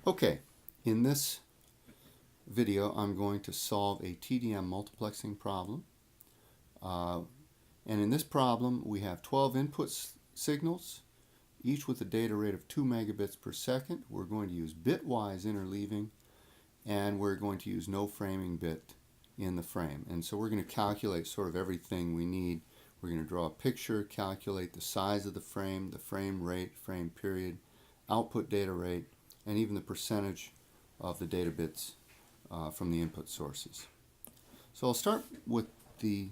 Okay, in this video I'm going to solve a TDM multiplexing problem. And in this problem we have 12 input signals, each with a data rate of 2 megabits per second. We're going to use bitwise interleaving, and we're going to use no framing bit in the frame. And so we're going to calculate sort of everything we need. We're going to draw a picture, calculate the size of the frame rate, frame period, output data rate, and even the percentage of the data bits from the input sources. So I'll start with the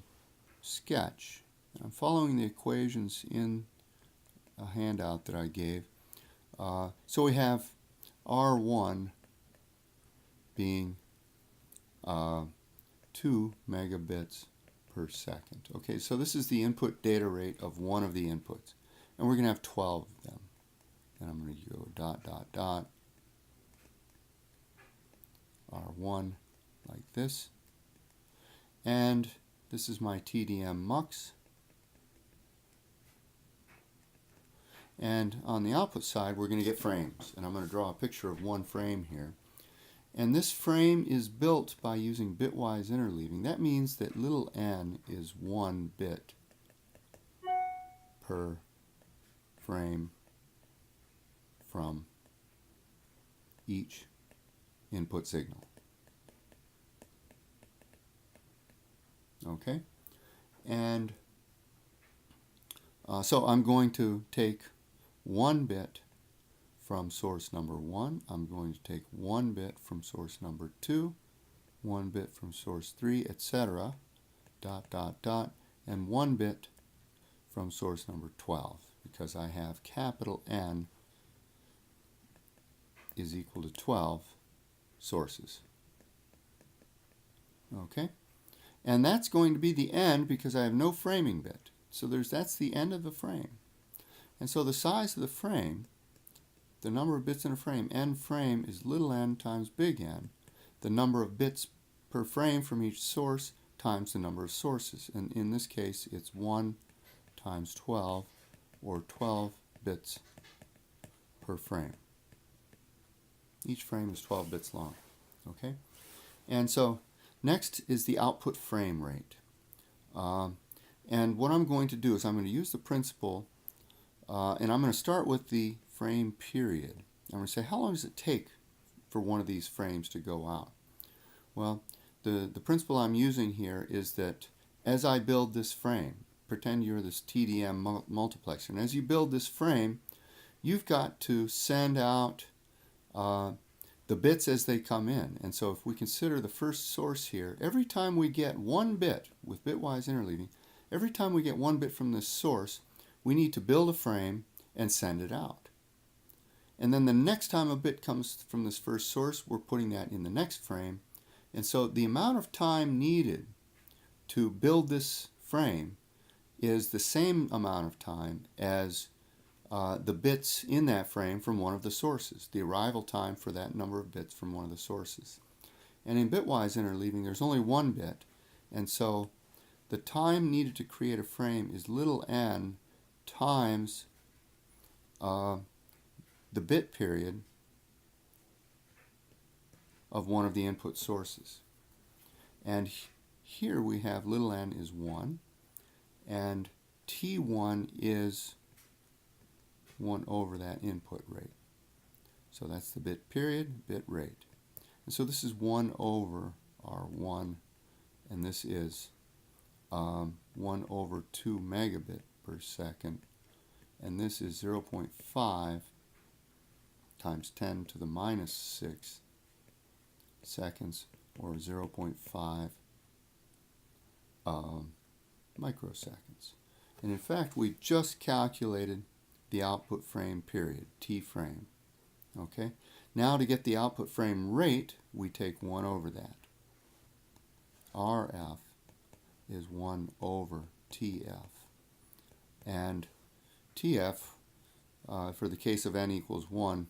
sketch. I'm following the equations in a handout that I gave. So we have R1 being 2 megabits per second. Okay, so this is the input data rate of one of the inputs, and we're going to have 12 of them. And I'm going to go dot dot dot R1 like this, and this is my TDM mux. And on the output side we're going to get frames, and I'm going to draw a picture of one frame here. And this frame is built by using bitwise interleaving. That means that little n is 1 bit per frame from each input signal. Okay? And so I'm going to take 1 bit from source number 1. I'm going to take 1 bit from source number 2, 1 bit from source 3, etc. Dot dot dot, and 1 bit from source number 12, because I have capital N is equal to 12 sources. Okay? And that's going to be the end because I have no framing bit. So that's the end of the frame. And so the size of the frame, the number of bits in a frame, n frame, is little n times big N, the number of bits per frame from each source times the number of sources. And in this case it's 1 times 12, or 12 bits per frame. Each frame is 12 bits long. Okay? And so next is the output frame rate. And what I'm going to do is I'm going to use the principle, and I'm going to start with the frame period. I'm going to say, how long does it take for one of these frames to go out? Well, the principle I'm using here is that as I build this frame, pretend you're this TDM multiplexer, and as you build this frame, you've got to send out the bits as they come in. And so if we consider the first source here, every time we get 1 bit with bitwise interleaving, every time we get 1 bit from this source, we need to build a frame and send it out. And then the next time a bit comes from this first source, we're putting that in the next frame. And so the amount of time needed to build this frame is the same amount of time as the bits in that frame from one of the sources, the arrival time for that number of bits from one of the sources. And in bitwise interleaving there's only 1 bit, and so the time needed to create a frame is little n times the bit period of one of the input sources. And here we have little n is 1, and T1 is 1 over that input rate. So that's the bit period, bit rate. And so this is 1 over R1, and this is 1 over 2 megabit per second, and this is 0.5 times 10 to the minus 6 seconds, or 0.5 microseconds. And in fact we just calculated the output frame period, T frame. Okay? Now to get the output frame rate, we take 1 over that. RF is 1 over TF. And TF, for the case of n equals 1,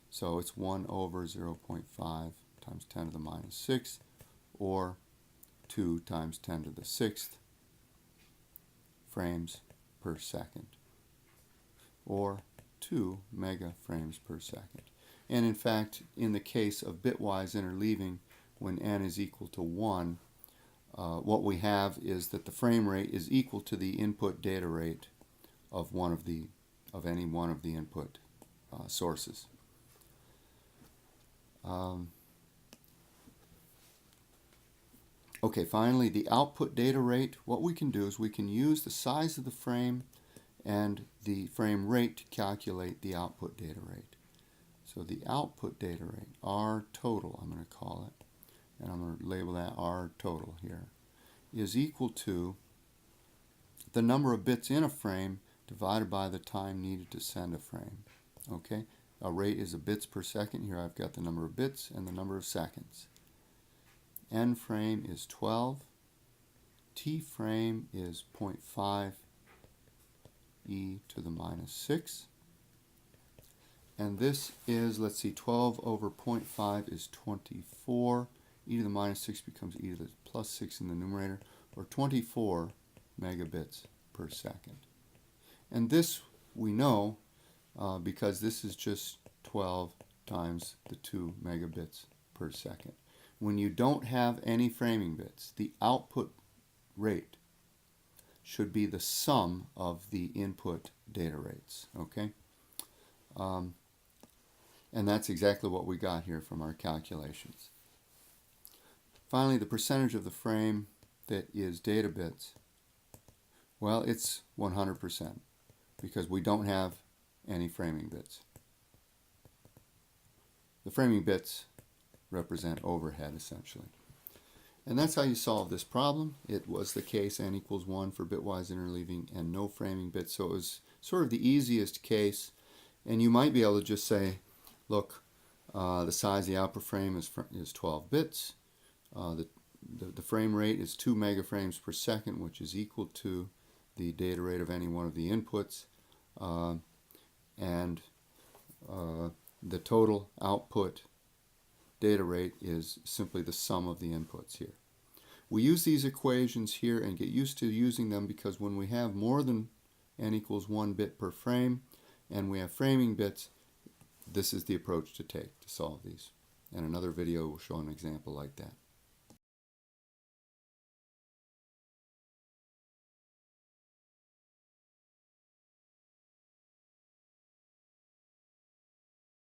so it's 1 over 0.5 times 10 to the minus 6, or 2 times 10 to the 6th frames per second, or 2 mega frames per second. And in fact, in the case of bitwise interleaving, when n is equal to 1, what we have is that the frame rate is equal to the input data rate of any one of the input sources. Okay, finally, the output data rate. What we can do is we can use the size of the frame and the frame rate to calculate the output data rate. So the output data rate, R total, I'm going to call it, and I'm going to label that R total here, is equal to the number of bits in a frame divided by the time needed to send a frame. Okay, a rate is a bits per second. Here I've got the number of bits and the number of seconds. N frame is 12. T frame is 0.5 e to the minus 6. And this is, let's see, 12 over 0.5 is 24. E to the minus 6 becomes e to the plus 6 in the numerator, or 24 megabits per second. And this we know because this is just 12 times the 2 megabits per second. When you don't have any framing bits, the output rate should be the sum of the input data rates, okay? And that's exactly what we got here from our calculations. Finally, the percentage of the frame that is data bits, well, it's 100% because we don't have any framing bits. The framing bits represent overhead, essentially. And that's how you solve this problem. It was the case n equals 1 for bitwise interleaving and no framing bits, so it was sort of the easiest case. And you might be able to just say, look, the size of the output frame is 12 bits. The frame rate is 2 megaframes per second, which is equal to the data rate of any one of the inputs. And the total output data rate is simply the sum of the inputs here. We use these equations here and get used to using them because when we have more than n equals 1 bit per frame and we have framing bits, this is the approach to take to solve these. And another video will show an example like that.